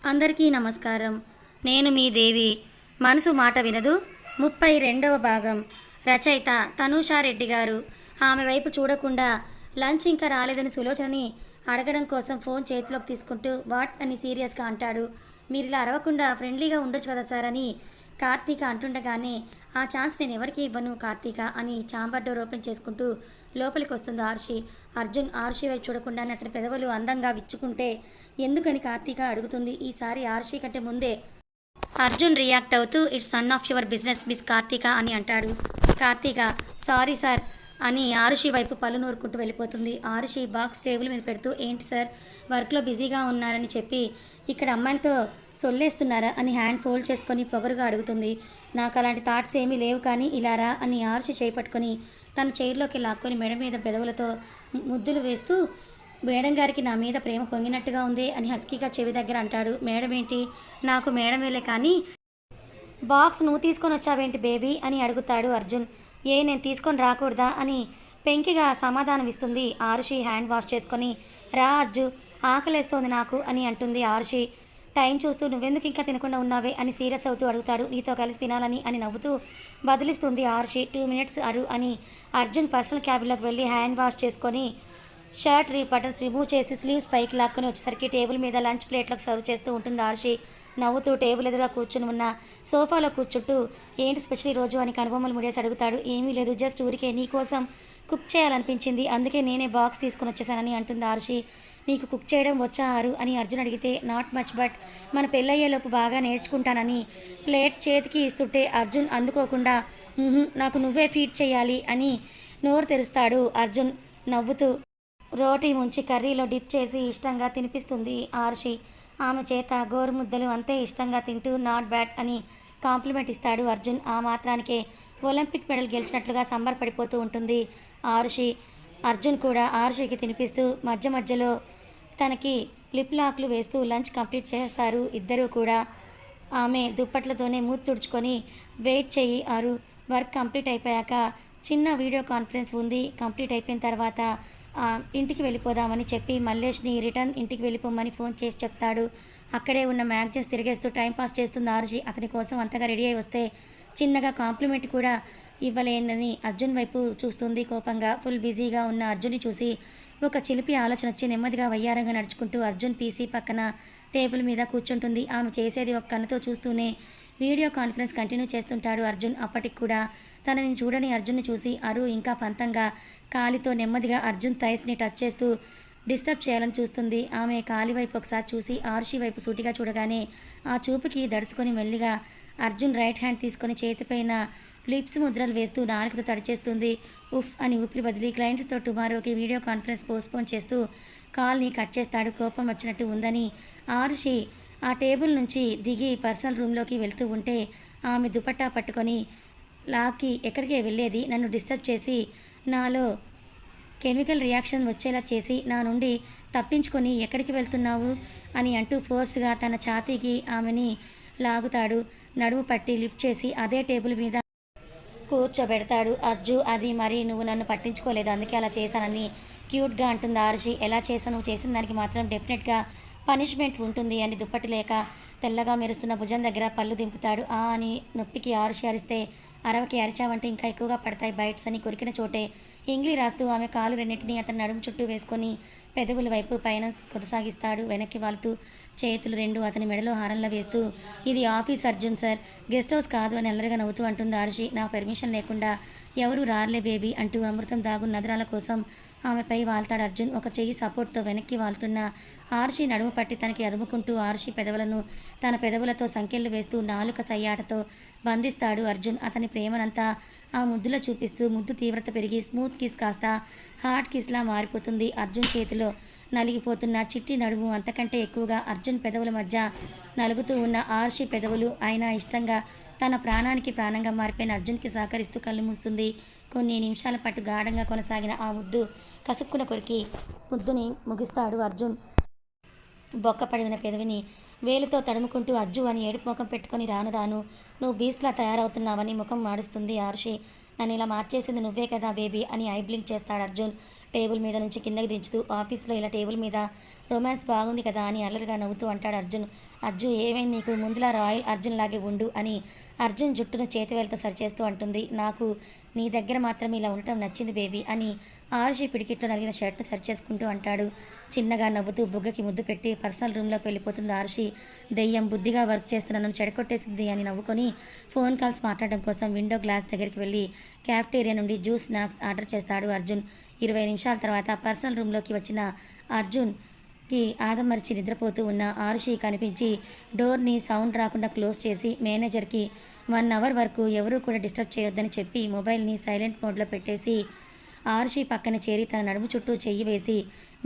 అందరికీ నమస్కారం. నేను మీ దేవి. మనసు మాట వినదు 32వ భాగం. రచయిత తనూషారెడ్డి గారు. ఆమె వైపు చూడకుండా లంచ్ ఇంకా రాలేదని సులోచనని అడగడం కోసం ఫోన్ చేతిలోకి తీసుకుంటూ వాట్ అని సీరియస్గా అంటాడు. మీరు ఇలా అరవకుండా ఫ్రెండ్లీగా ఉండొచ్చు కదా సార్ అని కార్తీక అంటుండగానే ఆ ఛాన్స్ నేను ఎవరికి ఇవ్వను కార్తీక అని చాంబర్ డోర్ ఓపెన్ చేసుకుంటూ లోపలికి వస్తుంది ఆర్షి. అర్జున్ ఆర్షి వైపు చూడకుండానే అతని పెదవులు అందంగా విచ్చుకుంటే ఎందుకని కార్తీక అడుగుతుంది. ఈసారి ఆర్షి కంటే ముందే అర్జున్ రియాక్ట్ అవుతూ it's none of your business miss Karthika అని అంటాడు. కార్తీక సారీ సార్ అని ఆరుషి వైపు పళ్ళు నూరుకుంటూ వెళ్ళిపోతుంది. ఆరుషి బాక్స్ టేబుల్ మీద పెడుతూ ఏంటి సార్ వర్క్లో బిజీగా ఉన్నారని చెప్పి ఇక్కడ అమ్మాయిలతో సొల్లేస్తున్నారా అని హ్యాండ్ ఫోల్డ్ చేసుకొని పొగరుగా అడుగుతుంది. నాకు అలాంటి థాట్స్ ఏమీ లేవు కానీ ఇలారా అని ఆరుషి చేపట్టుకొని తన చైర్లోకి లాక్కొని మెడ మీద పెదవులతో ముద్దులు వేస్తూ మేడం గారికి నా మీద ప్రేమ పొంగినట్టుగా ఉంది అని హస్కీగా చెవి దగ్గర అంటాడు. మేడం ఏంటి, నాకు మేడమేలే కానీ బాక్స్ నువ్వు తీసుకొని వచ్చావేంటి బేబీ అని అడుగుతాడు అర్జున్. నేను తీసుకొని రాకూడదా అని పెంకిగా సమాధానం ఇస్తుంది ఆరుషి హ్యాండ్ వాష్ చేసుకొని. రా అజ్జు ఆకలేస్తోంది నాకు అని అంటుంది ఆరుషి. టైం చూస్తూ నువ్వెందుకు ఇంకా తినకుండా ఉన్నావే అని సీరియస్ అవుతూ అడుగుతాడు. నీతో కలిసి తినాలని అని నవ్వుతూ బదిలిస్తుంది ఆరుషి. 2 మినిట్స్ అరు అని అర్జున్ పర్సనల్ క్యాబిన్లోకి వెళ్ళి హ్యాండ్ వాష్ చేసుకొని షర్ట్ బటన్స్ రిమూవ్ చేసి స్లీవ్స్ పైకి లాక్కొని వచ్చేసరికి టేబుల్ మీద లంచ్ ప్లేట్లకు సర్వ్ చేస్తూ ఉంటుంది ఆర్షి. నవ్వుతూ టేబుల్ ఎదురుగా కూర్చుని ఉన్న సోఫాలో కూర్చుంటూ ఏంటి స్పెషల్ ఈరోజు అని కనుబొమ్మలు ముడేసి అడుగుతాడు. ఏమీ లేదు, జస్ట్ ఊరికే నీకోసం కుక్ చేయాలనిపించింది, అందుకే నేనే బాక్స్ తీసుకుని వచ్చేసానని అంటుంది ఆర్షి. నీకు కుక్ చేయడం వచ్చా ఆరు అని అర్జున్ అడిగితే నాట్ మచ్ బట్ మన పెళ్ళయ్యేలోపు బాగా నేర్చుకుంటానని ప్లేట్ చేతికి ఇస్తుంటే అర్జున్ అందుకోకుండా నాకు నువ్వే ఫీడ్ చేయాలి అని నోరు తెరుస్తాడు అర్జున్ నవ్వుతూ. రోటీ ముంచి కర్రీలో డిప్ చేసి ఇష్టంగా తినిపిస్తుంది ఆర్షి. ఆమె చేత గోరుముద్దలు అంతే ఇష్టంగా తింటూ నాట్ బ్యాడ్ అని కాంప్లిమెంట్ ఇస్తాడు అర్జున్. ఆ మాత్రానికే ఒలింపిక్ మెడల్ గెలిచినట్లుగా సంబరపడిపోతూ ఉంటుంది ఆరుషి. అర్జున్ కూడా ఆరుషికి తినిపిస్తూ మధ్య మధ్యలో తనకి లిప్ లాక్లు వేస్తూ లంచ్ కంప్లీట్ చేస్తారు ఇద్దరూ కూడా. ఆమె దుప్పట్లతోనే మూతి తుడుచుకొని వెయిట్ చెయ్యి ఆరు, వర్క్ కంప్లీట్ అయిపోయాక చిన్న వీడియో కాన్ఫరెన్స్ ఉంది, కంప్లీట్ అయిపోయిన తర్వాత ఇంటికి వెళ్ళిపోదామని చెప్పి మల్లేష్ని రిటర్న్ ఇంటికి వెళ్ళిపోమని ఫోన్ చేసి చెప్తాడు. అక్కడే ఉన్న మ్యాగజైన్స్ తిరిగేస్తూ టైంపాస్ చేస్తుంది ఆరుషి. అతని కోసం అంతగా రెడీ అయి వస్తే చిన్నగా కాంప్లిమెంట్ కూడా ఇవ్వలేనని అర్జున్ వైపు చూస్తుంది కోపంగా. ఫుల్ బిజీగా ఉన్న అర్జున్ని చూసి ఒక చిలిపి ఆలోచన వచ్చి నెమ్మదిగా వయ్యారంగా నడుచుకుంటూ అర్జున్ పీసీ పక్కన టేబుల్ మీద కూర్చుంటుంది. ఆమె చేసేది ఒక కన్నుతో చూస్తూనే వీడియో కాన్ఫరెన్స్ కంటిన్యూ చేస్తుంటాడు అర్జున్. అప్పటికి కూడా తనని చూడని అర్జున్ని చూసి అరు ఇంకా పంతంగా కాలితో నెమ్మదిగా అర్జున్ థైస్ని టచ్ చేస్తూ డిస్టర్బ్ చేయాలని చూస్తుంది. ఆమె కాలి వైపు ఒకసారి చూసి ఆరుషి వైపు సూటిగా చూడగానే ఆ చూపుకి దడుచుకొని మెల్లిగా అర్జున్ రైట్ హ్యాండ్ తీసుకొని చేతిపైన లిప్స్ ముద్రలు వేస్తూ నాలుకతో తడిచేస్తుంది. ఉఫ్ అని ఊపిరి వదిలి క్లయింట్స్తో టుమారోకి వీడియో కాన్ఫరెన్స్ పోస్ట్పోన్ చేస్తూ కాల్ని కట్ చేస్తాడు. కోపం వచ్చినట్టు ఉందని ఆరుషి ఆ టేబుల్ నుంచి దిగి పర్సనల్ రూమ్లోకి వెళ్తూ ఉంటే ఆమె దుపట్టా పట్టుకొని లాక్కి ఎక్కడికే వెళ్ళేది, నన్ను డిస్టర్బ్ చేసి నాలో కెమికల్ రియాక్షన్ వచ్చేలా చేసి నా నుండి తప్పించుకొని ఎక్కడికి వెళ్తున్నావు అని అంటూ ఫోర్స్గా తన ఛాతీకి ఆమెని లాగుతాడు. నడుము పట్టి లిఫ్ట్ చేసి అదే టేబుల్ మీద కూర్చోబెడతాడు. అజ్జు అది మరి నువ్వు నన్ను పట్టించుకోలేదు అందుకే అలా చేశానని క్యూట్గా అంటుంది ఆరుషి. ఎలా చేసావు, నువ్వు చేసిన దానికి మాత్రం డెఫినెట్గా పనిష్మెంట్ ఉంటుంది అని దుప్పటి లేక తెల్లగా మెరుస్తున్న భుజం దగ్గర పళ్ళు దింపుతాడు. అని నొప్పికి ఆరుషి అరిస్తే అరవకి అరిచావంటే ఇంకా ఎక్కువగా పడతాయి బైట్స్ అని కొరికిన చోటే ఇంగ్లీ రాస్తూ ఆమె కాలు రెండింటినీ అతని నడుము చుట్టూ వేసుకొని పెదవుల వైపు పైన కొనసాగిస్తాడు. వెనక్కి వాళ్తూ చేతులు రెండు అతని మెడలో హారంలో వేస్తూ ఇది office Arjun sir, guest house కాదు అని అల్లరిగా నవ్వుతూ అంటుంది ఆరుషి. నా పర్మిషన్ లేకుండా ఎవరు రార్లే బేబీ అంటూ అమృతం దాగున్న నగరాల కోసం ఆమెపై వాళ్తాడు అర్జున్. ఒక చెయ్యి సపోర్ట్తో వెనక్కి వాళ్తున్న ఆరుషి నడుము పట్టి తనకి అదుముకుంటూ ఆరుషి పెదవులను తన పెదవులతో సంకెళ్ళు వేస్తూ నాలుక సయ్యాటతో బంధిస్తాడు అర్జున్. అతని ప్రేమనంతా ఆ ముద్దులో చూపిస్తూ ముద్దు తీవ్రత పెరిగి స్మూత్ కిస్ కాస్త హార్ట్ కిస్లా మారిపోతుంది. అర్జున్ చేతిలో నలిగిపోతున్న చిట్టి నడుము అంతకంటే ఎక్కువగా అర్జున్ పెదవుల మధ్య నలుగుతూ ఉన్న ఆరుషి పెదవులు అయినా ఇష్టంగా తన ప్రాణానికి ప్రాణంగా మారిపోయిన అర్జున్కి సహకరిస్తూ కళ్ళు మూస్తుంది. కొన్ని నిమిషాల పాటు గాఢంగా కొనసాగిన ఆ ముద్దు కసుక్కున కొరికి ముద్దుని ముగిస్తాడు అర్జున్. బొక్కపడిన పెదవిని వేలుతో తడుముకుంటూ అజ్జు అని ఏడుపు ముఖం పెట్టుకొని రాను రాను నువ్వు బీస్లా తయారవుతున్నావని ముఖం మాడుస్తుంది ఆరుషి. నన్ను ఇలా మార్చేసింది నువ్వే కదా బేబీ అని ఐబ్లింక్ చేస్తాడు అర్జున్. టేబుల్ మీద నుంచి కిందకి దించుతూ. ఆఫీస్లో ఇలా టేబుల్ మీద రొమాన్స్ బాగుంది కదా అని అల్లరిగా నవ్వుతూ అంటాడు అర్జున్. అర్జున్ ఏమైంది నీకు, ముందులా రాయల్ అర్జున్ లాగే ఉండు అని అర్జున్ జుట్టును చేతివేలతో సరిచేస్తూ అంటుంది. నాకు నీ దగ్గర మాత్రం ఇలా ఉండటం నచ్చింది బేబీ అని ఆరుషి పిడికిట్లో నలిగిన షర్ట్ను సరిచేసుకుంటూ అంటాడు. చిన్నగా నవ్వుతూ బుగ్గకి ముద్దు పెట్టి పర్సనల్ రూమ్లోకి వెళ్ళిపోతుంది ఆరుషి. దెయ్యం బుద్ధిగా వర్క్ చేస్తున్న నన్ను చెడగొట్టేసింది అని నవ్వుకొని ఫోన్ కాల్స్ మాట్లాడడం కోసం విండో గ్లాస్ దగ్గరికి వెళ్ళి క్యాఫ్టేరియా నుండి జ్యూస్ స్నాక్స్ ఆర్డర్ చేస్తాడు అర్జున్. 20 నిమిషాల తర్వాత పర్సనల్ రూమ్లోకి వచ్చిన అర్జున్కి ఆదమరిచి నిద్రపోతూ ఉన్న ఆరుషి కనిపించి డోర్ని సౌండ్ రాకుండా క్లోజ్ చేసి మేనేజర్కి 1 అవర్ వరకు ఎవరూ కూడా డిస్టర్బ్ చేయొద్దని చెప్పి మొబైల్ని సైలెంట్ మోడ్లో పెట్టేసి ఆరుషి పక్కన చేరి తన నడుము చుట్టూ చెయ్యి వేసి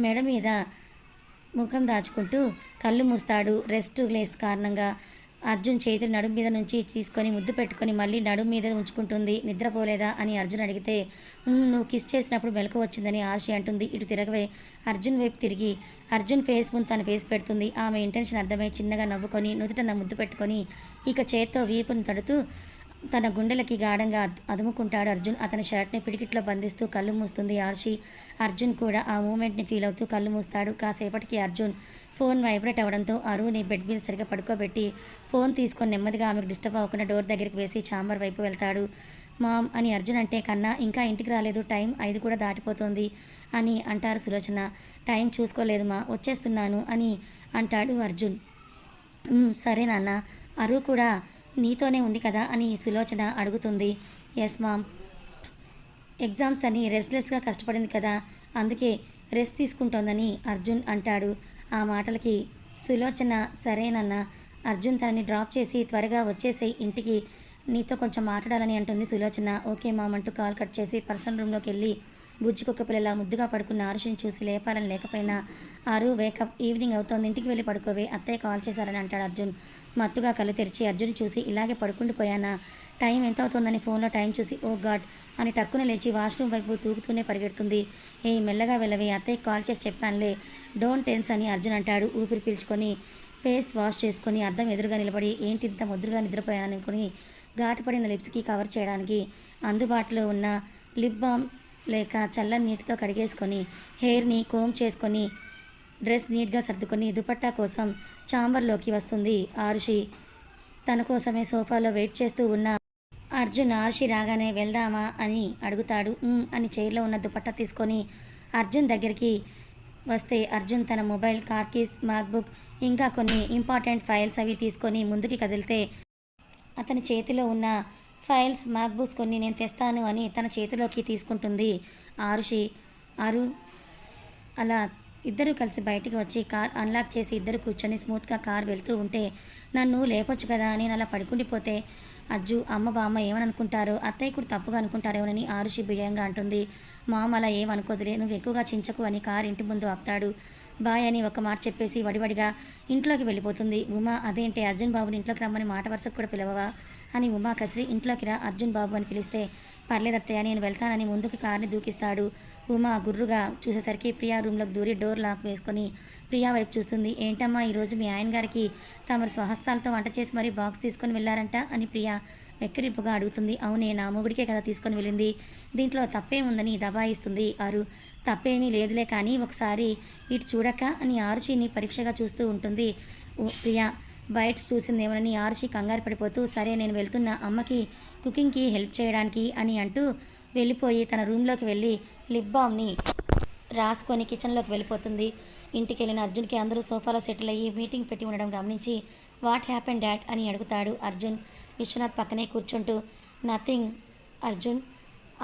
మెడ మీద ముఖం దాచుకుంటూ కళ్ళు మూస్తాడు. రెస్ట్ లెస్ కారణంగా అర్జున్ చేతులు నడుము మీద నుంచి తీసుకొని ముద్దు పెట్టుకొని మళ్ళీ నడుము మీద ఉంచుకుంటుంది. నిద్రపోలేదా అని అర్జున్ అడిగితే నువ్వు కిస్ చేసినప్పుడు మెలకు వచ్చిందని ఆరుషి అంటుంది. ఇటు తిరగవే అర్జున్ వైపు తిరిగి అర్జున్ ఫేస్ ముందు తన ఫేస్ పెడుతుంది. ఆమె ఇంటెన్షన్ అర్థమై చిన్నగా నవ్వుకొని నుదుట ముద్దు పెట్టుకొని ఇక చేత్తో వీపును తడుతూ తన గుండెలకి గాఢంగా అదుముకుంటాడు అర్జున్. అతని షర్ట్ని పిడికిట్లో బంధిస్తూ కళ్ళు మూస్తుంది ఆర్షి. అర్జున్ కూడా ఆ మూమెంట్ని ఫీల్ అవుతూ కళ్ళు మూస్తాడు. కాసేపటికి అర్జున్ ఫోన్ వైబ్రేట్ అవ్వడంతో అరువుని బెడ్ మీద సరిగా పడుకోబెట్టి ఫోన్ తీసుకొని నెమ్మదిగా ఆమెకు డిస్టర్బ్ అవ్వకుండా డోర్ దగ్గరికి వేసి ఛాంబర్ వైపు వెళ్తాడు. మామ్ అని అర్జున్ అంటే కన్నా ఇంకా ఇంటికి రాలేదు, టైం 5 కూడా దాటిపోతుంది అని అంటారు సులోచన. టైం చూసుకోలేదు మా, వచ్చేస్తున్నాను అని అంటాడు అర్జున్. సరే నాన్న, అరు కూడా నీతోనే ఉంది కదా అని సులోచన అడుగుతుంది. ఎస్ మామ్, ఎగ్జామ్స్ అని రెస్ట్లెస్గా కష్టపడింది కదా, అందుకే రెస్ట్ తీసుకుంటోందని అర్జున్ అంటాడు. ఆ మాటలకి సులోచన సరేనన్న, అర్జున్ తనని డ్రాప్ చేసి త్వరగా వచ్చేసేయి ఇంటికి, నీతో కొంచెం మాట్లాడాలని అంటుంది సులోచన. ఓకే మామ్ అంటూ కాల్ కట్ చేసి పర్సనల్ రూమ్లోకి వెళ్ళి బుజ్జికొక్క పిల్లలా ముద్దుగా పడుకున్న ఆరుషిని చూసి లేపాలని లేకపోయినా ఆరు వేకప్, ఈవినింగ్ అవుతోంది, ఇంటికి వెళ్ళి పడుకోవే, అత్తయ్య కాల్ చేశారని అంటాడు అర్జున్. మత్తుగా కళ్ళు తెరిచి అర్జున్ చూసి ఇలాగే పడుకుండిపోయానా, టైం ఎంత అవుతుందని ఫోన్లో టైం చూసి ఓ గాడ్ అని టక్కున లేచి వాష్రూమ్ వైపు తూగుతూనే పరిగెడుతుంది. మెల్లగా వెళ్ళవే, అత్తయ్య కాల్ చేసి చెప్పానులే, డోంట్ టెన్స్ అని అర్జున్ అంటాడు. ఊపిరి పీల్చుకొని ఫేస్ వాష్ చేసుకొని అద్దం ఎదురుగా నిలబడి ఏంటి ఇంత ముద్దుగా నిద్రపోయాననుకుని ఘాటుపడిన లిప్స్కి కవర్ చేయడానికి అందుబాటులో ఉన్న లిప్ బామ్ లేక చల్లని నీటితో కడిగేసుకొని హెయిర్ని కోమ్ చేసుకొని డ్రెస్ నీట్గా సర్దుకొని దుపట్టా కోసం ఛాంబర్లోకి వస్తుంది ఆరుషి. తన కోసమే సోఫాలో వెయిట్ చేస్తూ ఉన్న అర్జున్ ఆరుషి రాగానే వెళ్దామా అని అడుగుతాడు. అని చైర్లో ఉన్న దుపట్టా తీసుకొని అర్జున్ దగ్గరికి వస్తే అర్జున్ తన మొబైల్, కార్ కీస్, మ్యాక్బుక్ ఇంకా కొన్ని ఇంపార్టెంట్ ఫైల్స్ అవి తీసుకొని ముందుకి కదిలితే అతని చేతిలో ఉన్న ఫైల్స్, మ్యాక్బుక్స్ కొన్ని నేను తెస్తాను అని తన చేతిలోకి తీసుకుంటుంది ఆరుషి. అలా ఇద్దరు కలిసి బయటికి వచ్చి కార్ అన్లాక్ చేసి ఇద్దరు కూర్చొని స్మూత్గా కార్ వెళ్తూ ఉంటే నన్ను లేపొచ్చు కదా, నేను అలా పడుకుండిపోతే అజ్జు అమ్మ బామ్మ ఏమని అనుకుంటారో, అత్తయ్య కూడా తప్పుగా అనుకుంటారేమోనని ఆరుషి బిడియంగా అంటుంది. మామ అలా ఏమనుకోదులే, నువ్వు ఎక్కువగా చించకు అని కార్ ఇంటి ముందు ఆపుతాడు. బాయ్ అని ఒక మాట చెప్పేసి వడివడిగా ఇంట్లోకి వెళ్ళిపోతుంది. ఉమా అదేంటి అర్జున్ బాబుని ఇంట్లోకి రమ్మని మాట వరుసకు కూడా పిలవవా అని ఉమా కసిరి ఇంట్లోకి రా అర్జున్ బాబు అని పిలిస్తే పర్లేదత్తయ్య నేను వెళ్తానని ముందుకు కార్ని దూకిస్తాడు. ఉమా గుర్రుగా చూసేసరికి ప్రియా రూమ్లోకి దూరి డోర్ లాక్ వేసుకొని ప్రియా వైపు చూస్తుంది. ఏంటమ్మా ఈరోజు మీ ఆయన గారికి తమరు స్వహస్తాలతో వంట చేసి మరీ బాక్స్ తీసుకొని వెళ్ళారంట అని ప్రియా వెక్కిరింపుగా అడుగుతుంది. అవునే, నా మొగుడికే కదా తీసుకొని వెళ్ళింది, దీంట్లో తప్పేముందని దబాయిస్తుంది ఆరు. తప్పేమీ లేదులే కానీ ఒకసారి ఇటు చూడక అని ఆరుషిని పరీక్షగా చూస్తూ ఉంటుంది ప్రియా. బయట చూసిందేమోనని ఆరుషి కంగారు పడిపోతూ సరే నేను వెళ్తున్నా అమ్మకి కుకింగ్కి హెల్ప్ చేయడానికి అని అంటూ వెళ్ళిపోయి తన రూమ్లోకి వెళ్ళి లిప్ బామ్ని రాసుకొని కిచెన్లోకి వెళ్ళిపోతుంది. ఇంటికి వెళ్ళిన అర్జున్కి అందరూ సోఫాలో సెటిల్ అయ్యి మీటింగ్ పెట్టి ఉండడం గమనించి వాట్ హ్యాపెన్ డాడ్ అని అడుగుతాడు అర్జున్. విశ్వనాథ్ పక్కనే కూర్చుంటూ నథింగ్ అర్జున్,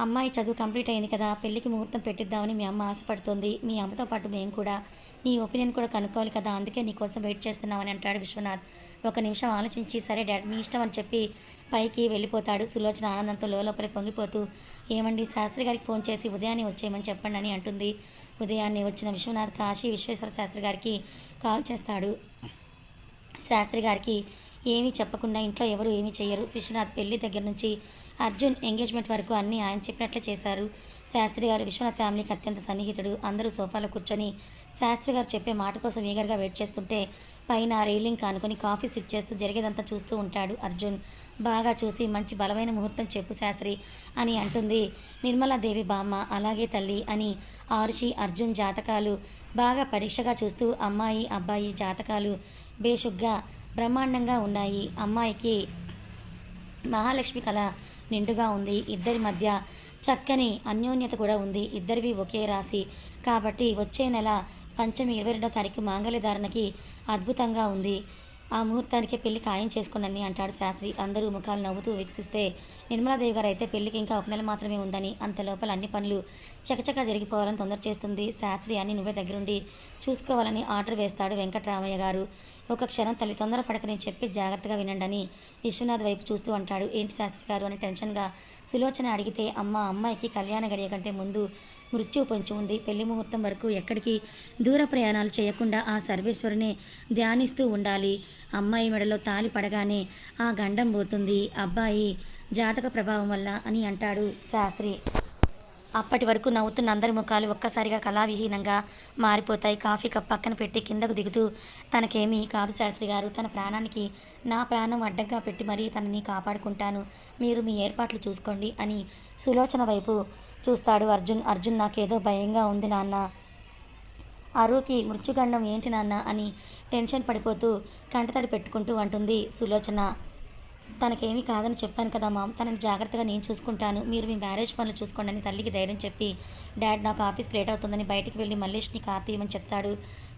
అమ్మాయి చదువు కంప్లీట్ అయింది కదా, పెళ్ళికి ముహూర్తం పెట్టిద్దామని మీ అమ్మ ఆశపడుతోంది, మీ అమ్మతో పాటు మేము కూడా నీ ఒపీనియన్ కూడా కనుక్కోవాలి కదా, అందుకే నీకోసం వెయిట్ చేస్తున్నామని అంటాడు విశ్వనాథ్. ఒక నిమిషం ఆలోచించి సరే డాడ్ మీ ఇష్టం అని చెప్పి పైకి వెళ్ళిపోతాడు. సులోచన ఆనందంతో లోపలి పొంగిపోతూ ఏమండి శాస్త్రి గారికి ఫోన్ చేసి ఉదయాన్నే వచ్చేయమని చెప్పండి అని అంటుంది. ఉదయాన్నే వచ్చిన విశ్వనాథ్ కాశీ విశ్వేశ్వర శాస్త్రి గారికి కాల్ చేస్తాడు. శాస్త్రి గారికి ఏమీ చెప్పకుండా ఇంట్లో ఎవరు ఏమీ చేయరు. విశ్వనాథ్ పెళ్లి దగ్గర నుంచి అర్జున్ ఎంగేజ్మెంట్ వరకు అన్నీ ఆయన చెప్పినట్లే చేశారు. శాస్త్రి గారు విశ్వనాథ్ ఫ్యామిలీకి అత్యంత సన్నిహితుడు. అందరూ సోఫాలో కూర్చొని శాస్త్రి గారు చెప్పే మాట కోసం ఈగర్గా వెయిట్ చేస్తుంటే పైన రైలింగ్ కానుకొని కాఫీ సిప్ చేస్తూ జరిగేదంతా చూస్తూ ఉంటాడు అర్జున్. బాగా చూసి మంచి బలమైన ముహూర్తం చెప్పు శాస్త్రి అని అంటుంది నిర్మలాదేవి బామ్మ. అలాగే తల్లి అని ఆరుషి అర్జున్ జాతకాలు బాగా పరీక్షగా చూస్తూ అమ్మాయి అబ్బాయి జాతకాలు బేషుగ్గా బ్రహ్మాండంగా ఉన్నాయి. అమ్మాయికి మహాలక్ష్మి కళ నిండుగా ఉంది. ఇద్దరి మధ్య చక్కని అన్యోన్యత కూడా ఉంది. ఇద్దరివి ఒకే రాశి కాబట్టి వచ్చే నెల పంచమి 22వ తారీఖు మాంగళ్యధారణకి అద్భుతంగా ఉంది. ఆ ముహూర్తానికే పెళ్లి ఖాయం చేసుకోనని అంటాడు శాస్త్రి. అందరూ ముఖాలు నవ్వుతూ వీక్షిస్తే నిర్మలాదేవి గారు అయితే పెళ్లికి ఇంకా ఒక నెల మాత్రమే ఉందని, అంత లోపల అన్ని పనులు చకచకా జరిగిపోవాలని తొందర చేస్తుంది. శాస్త్రి అని నువ్వే దగ్గరుండి చూసుకోవాలని ఆర్డర్ వేస్తాడు వెంకటరామయ్య గారు. ఒక క్షణం తల్లి తొందరపడకని చెప్పి జాగ్రత్తగా వినండి అని విశ్వనాథ్ వైపు చూస్తూ అంటాడు. ఏంటి శాస్త్రి గారు అని టెన్షన్గా సులోచన అడిగితే అమ్మాయికి కళ్యాణ గడియ కంటే ముందు మృత్యు పొంచి ఉంది. పెళ్లి ముహూర్తం వరకు ఎక్కడికి దూర ప్రయాణాలు చేయకుండా ఆ సర్వేశ్వరునే ధ్యానిస్తూ ఉండాలి. అమ్మాయి మెడలో తాలి పడగానే ఆ గండం పోతుంది అబ్బాయి జాతక ప్రభావం వల్ల అని అంటాడు శాస్త్రి. అప్పటి వరకు నవ్వుతున్న అందరి ముఖాలు ఒక్కసారిగా కళావిహీనంగా మారిపోతాయి. కాఫీ కప్ పక్కన పెట్టి కిందకు దిగుతూ తనకేమీ కాదు శాస్త్రి గారు, తన ప్రాణానికి నా ప్రాణం అడ్డంగా పెట్టి మరీ తనని కాపాడుకుంటాను, మీరు మీ ఏర్పాట్లు చూసుకోండి అని సులోచన వైపు చూస్తాడు అర్జున్ నాకేదో భయంగా ఉంది నాన్న, అరుకి మృత్యుగండం ఏంటి నాన్న అని టెన్షన్ పడిపోతూ కంటతడి పెట్టుకుంటూ అంటుంది సులోచన. తనకేమీ కాదని చెప్పాను కదా మామ్, తనని జాగ్రత్తగా నేను చూసుకుంటాను, మీరు మీ మ్యారేజ్ పనులు చూసుకోండి అని తల్లికి ధైర్యం చెప్పి డాడ్ నాకు ఆఫీస్కి లేట్ అవుతుందని బయటికి వెళ్ళి మల్లేష్ని కార్ తీయమని చెప్తాడు.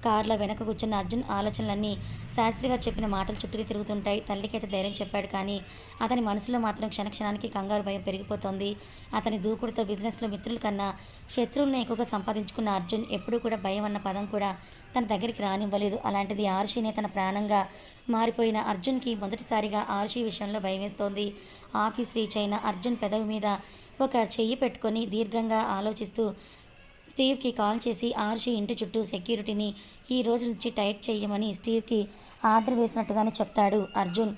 కారులో వెనక కూర్చున్న అర్జున్ ఆలోచనలన్నీ శాస్త్రి గారు చెప్పిన మాటలు చుట్టూ తిరుగుతుంటాయి. తల్లికైతే ధైర్యం చెప్పాడు కానీ అతని మనసులో మాత్రం క్షణక్షణానికి కంగారు భయం పెరిగిపోతుంది. అతని దూకుడుతో బిజినెస్లో మిత్రుల కన్నా శత్రువులను ఎక్కువగా సంపాదించుకున్న అర్జున్ ఎప్పుడూ కూడా భయం అన్న పదం కూడా తన దగ్గరికి రానివ్వలేదు. అలాంటిది ఆరుషినే తన ప్రాణంగా మారిపోయిన అర్జున్కి మొదటిసారిగా ఆరుషి విషయంలో భయం వేస్తోంది. ఆఫీస్ రీచ్ అయిన అర్జున్ పెదవి మీద ఒక చెయ్యి పెట్టుకొని దీర్ఘంగా ఆలోచిస్తూ స్టీవ్కి కాల్ చేసి ఆరుషి ఇంటి చుట్టూ సెక్యూరిటీని ఈ రోజు నుంచి టైట్ చేయమని స్టీవ్కి ఆర్డర్ వేసినట్టుగానే చెప్తాడు అర్జున్.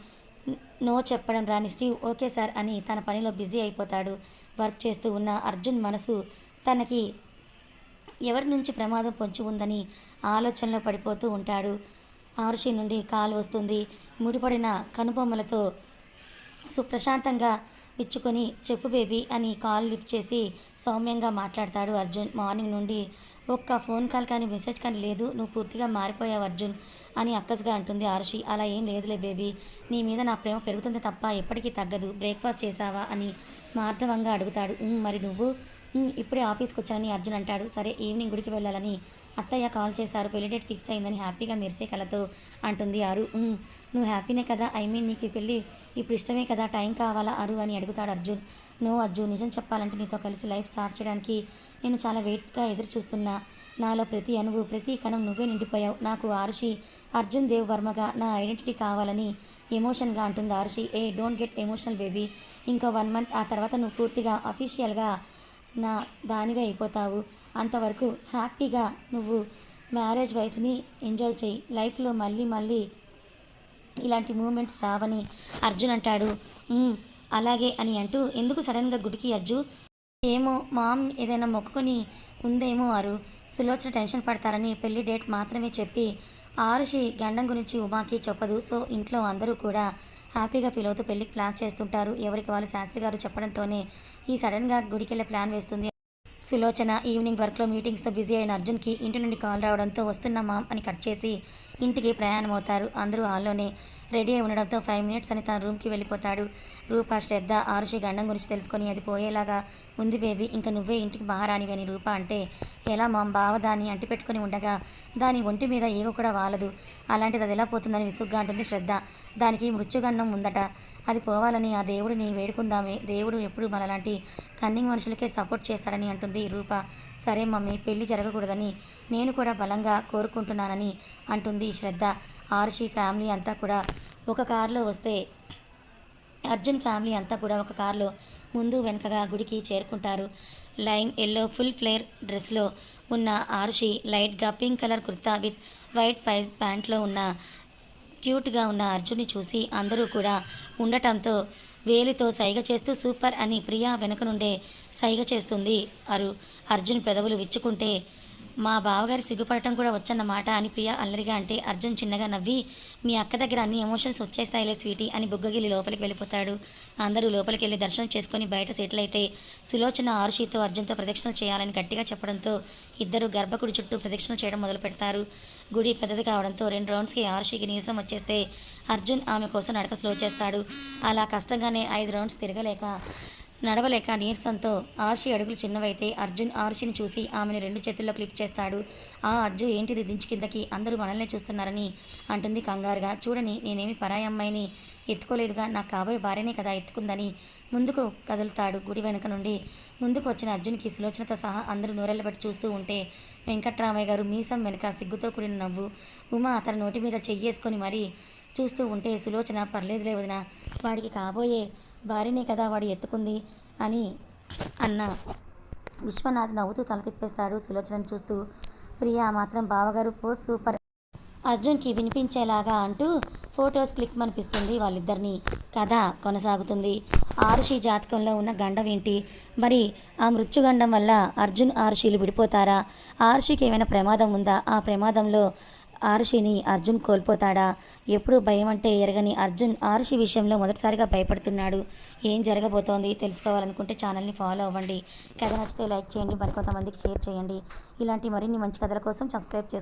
నో చెప్పడం రాని స్టీవ్ ఓకే సార్ అని తన పనిలో బిజీ అయిపోతాడు. వర్క్ చేస్తూ ఉన్న అర్జున్ మనసు తనకి ఎవరి నుంచి ప్రమాదం పొంచి ఉందని ఆలోచనలో పడిపోతూ ఉంటాడు. ఆరుషి నుండి కాల్ వస్తుంది. ముడిపడిన కనుబొమ్మలతో సుప్రశాంతంగా ఇచ్చుకొని చెప్పు బేబీ అని కాల్ లిఫ్ట్ చేసి సౌమ్యంగా మాట్లాడతాడు అర్జున్. మార్నింగ్ నుండి ఒక్క ఫోన్ కాల్ కానీ మెసేజ్ కానీ లేదు, నువ్వు పూర్తిగా మారిపోయావు అర్జున్ అని అక్కసుగా అంటుంది ఆరుషి. అలా ఏం లేదులే బేబీ, నీ మీద నా ప్రేమ పెరుగుతుంది తప్ప ఎప్పటికీ తగ్గదు, బ్రేక్ఫాస్ట్ చేసావా అని మార్ధవంగా అడుగుతాడు. మరి నువ్వు? ఇప్పుడే ఆఫీస్కి వచ్చానని అర్జున్ అంటాడు. సరే ఈవినింగ్ గుడికి వెళ్ళాలని అత్తయ్య కాల్ చేశారు, పెళ్లి డేట్ ఫిక్స్ అయిందని హ్యాపీగా మెరిసే కలతో అంటుంది ఆరు. నువ్వు హ్యాపీనే కదా, ఐ మీన్ నీకు పెళ్ళి ఇప్పుడు ఇష్టమే కదా, టైం కావాలా అరు అని అడుగుతాడు అర్జున్. నో అర్జున్, నిజం చెప్పాలంటే నీతో కలిసి లైఫ్ స్టార్ట్ చేయడానికి నేను చాలా వెయిట్గా ఎదురు చూస్తున్నా. నాలో ప్రతి అణువు ప్రతి కణం నువ్వే నిండిపోయావు. నాకు ఆరుషి అర్జున్ దేవ్ వర్మగా నా ఐడెంటిటీ కావాలని ఎమోషన్గా అంటుంది Arushi. Don't get emotional baby, ఇంకో 1 మంత్ ఆ తర్వాత నువ్వు పూర్తిగా అఫీషియల్గా నా దానివే అయిపోతావు. అంతవరకు హ్యాపీగా నువ్వు మ్యారేజ్ వైఫ్ని ఎంజాయ్ చేయి, లైఫ్లో మళ్ళీ ఇలాంటి మూమెంట్స్ రావని అర్జున్ అంటాడు. అలాగే అని అంటూ ఎందుకు సడన్గా గుడికి అజ్జు? ఏమో మామ్ ఏదైనా మొక్కుకొని ఉందేమో అరు. సులోచన టెన్షన్ పడతారని పెళ్లి డేట్ మాత్రమే చెప్పి ఆరుషి గండం గురించి ఉమాకి చెప్పదు. సో ఇంట్లో అందరూ కూడా హ్యాపీగా ఫీల్ అవుతూ పెళ్లికి ప్లాన్ చేస్తుంటారు. ఎవరికి వాళ్ళు శాస్త్రి గారు చెప్పడంతోనే ఈ సడన్గా గుడికెళ్ళే ప్లాన్ వేస్తుంది సులోచన. ఈవినింగ్ వర్క్లో మీటింగ్స్తో బిజీ అయిన అర్జున్కి ఇంటి నుండి కాల్ రావడంతో వస్తున్న మామ్ అని కట్ చేసి ఇంటికి ప్రయాణం అవుతారు. అందరూ హాల్లోనే రెడీ అయి ఉండడంతో 5 మినిట్స్ అని తన రూమ్కి వెళ్ళిపోతాడు. రూప శ్రద్ధ ఆరుషి గండం గురించి తెలుసుకొని అది పోయేలాగా ఉంది బేబీ, ఇంకా నువ్వే ఇంటికి మహారాణివి అని రూప అంటే ఎలా మామ్, బావ దాన్ని అంటిపెట్టుకుని ఉండగా దాని ఒంటి మీద ఈగ కూడా వాలదు, అలాంటిది అది ఎలా పోతుందని విసుగ్గా అంటుంది శ్రద్ధ. దానికి మృత్యుగండం ఉందట, అది పోవాలని ఆ దేవుడిని వేడుకుందామే, దేవుడు ఎప్పుడు మనలాంటి కన్నింగ్ మనుషులకే సపోర్ట్ చేస్తాడని అంటుంది రూప. సరే మమ్మీ, పెళ్లి జరగకూడదని నేను కూడా బలంగా కోరుకుంటున్నానని అంటుంది శ్రద్ధ. ఆరుషి ఫ్యామిలీ అంతా కూడా ఒక కారులో వస్తే అర్జున్ ఫ్యామిలీ అంతా కూడా ఒక కారులో ముందు వెనకగా గుడికి చేరుకుంటారు. లైమ్ ఎల్లో ఫుల్ ఫ్లేర్ డ్రెస్లో ఉన్న ఆరుషి లైట్గా pink colour kurta with white ప్యాంట్లో ఉన్న క్యూట్గా ఉన్న అర్జున్ని చూసి అందరూ కూడా ఉండటంతో వేలితో సైగ చేస్తూ సూపర్ అని ప్రియా వెనుక నుండే సైగ చేస్తుంది. అర్జున్ పెదవులు విచ్చుకుంటే మా బావగారి సిగ్గుపడటం కూడా వచ్చన్నమాట అని ప్రియా అల్లరిగా అంటే అర్జున్ చిన్నగా నవ్వి మీ అక్క దగ్గర అన్ని ఎమోషన్స్ వచ్చేస్తాయిలే స్వీటీ అని బుగ్గగిలి లోపలికి వెళ్ళిపోతాడు. అందరూ లోపలికి వెళ్ళి దర్శనం చేసుకుని బయట సెటిల్ అయితే సులోచన ఆరుషితో అర్జున్తో ప్రదక్షిణలు చేయాలని గట్టిగా చెప్పడంతో ఇద్దరు గర్భగుడి చుట్టూ ప్రదక్షిణలు చేయడం మొదలు పెడతారు. గుడి పెద్దది కావడంతో 2 రౌండ్స్కి ఆరుషికి నీరసం వచ్చేస్తే అర్జున్ ఆమె కోసం నడక స్లో చేస్తాడు. అలా కష్టంగానే 5 రౌండ్స్ నడవలేక నీరసంతో ఆర్షి అడుగులు చిన్నవైతే అర్జున్ ఆర్షిని చూసి ఆమెను 2 చేతుల్లో క్లిప్ చేస్తాడు. అర్జున్ ఏంటిది దించి కిందకి అందరూ మనల్నే చూస్తున్నారని అంటుంది కంగారుగా. చూడని నేనేమి పరాయి అమ్మాయిని ఎత్తుకోలేదుగా, నాకు కాబోయే భార్యనే కదా ఎత్తుకుందని ముందుకు కదులుతాడు. గుడి వెనుక నుండి ముందుకు వచ్చిన అర్జున్కి సులోచనతో సహా అందరూ నోరెళ్ళబెట్టి చూస్తూ ఉంటే వెంకట్రామయ్య గారు మీసం వెనుక సిగ్గుతో కూడిన నవ్వు, ఉమా అతని నోటి మీద చెయ్యేసుకొని మరీ చూస్తూ ఉంటే సులోచన పర్లేదులే వదిన, వాడికి కాబోయే భార్యనే కదా వాడు ఎత్తుకుంది అని అన్న విశ్వనాథ్ నవ్వుతూ తల తిప్పేస్తాడు సులోచనను చూస్తూ. ప్రియా మాత్రం బావగారు పోస్ట్ సూపర్ అర్జున్కి వినిపించేలాగా అంటూ ఫొటోస్ క్లిక్ అనిపిస్తుంది వాళ్ళిద్దరిని. కథ కొనసాగుతుంది. ఆరుషి జాతకంలో ఉన్న గండం ఏంటి, మరి ఆ మృత్యుగండం వల్ల అర్జున్ ఆరుషిలు విడిపోతారా, ఆరుషికి ఏమైనా ప్రమాదం ఉందా, ఆ ప్రమాదంలో ఆరుషిని అర్జున్ కోల్పోతాడా, ఎప్పుడు భయం అంటే ఎరగని అర్జున్ ఆరుషి విషయంలో మొదటిసారిగా భయపడుతున్నాడు. ఏం జరగబోతోంది తెలుసుకోవాలనుకుంటే ఛానల్ని ఫాలో అవ్వండి. కథ నచ్చితే లైక్ చేయండి, మరికొంతమందికి షేర్ చేయండి. ఇలాంటి మరిన్ని మంచి కథల కోసం సబ్స్క్రైబ్ చేసుకోండి.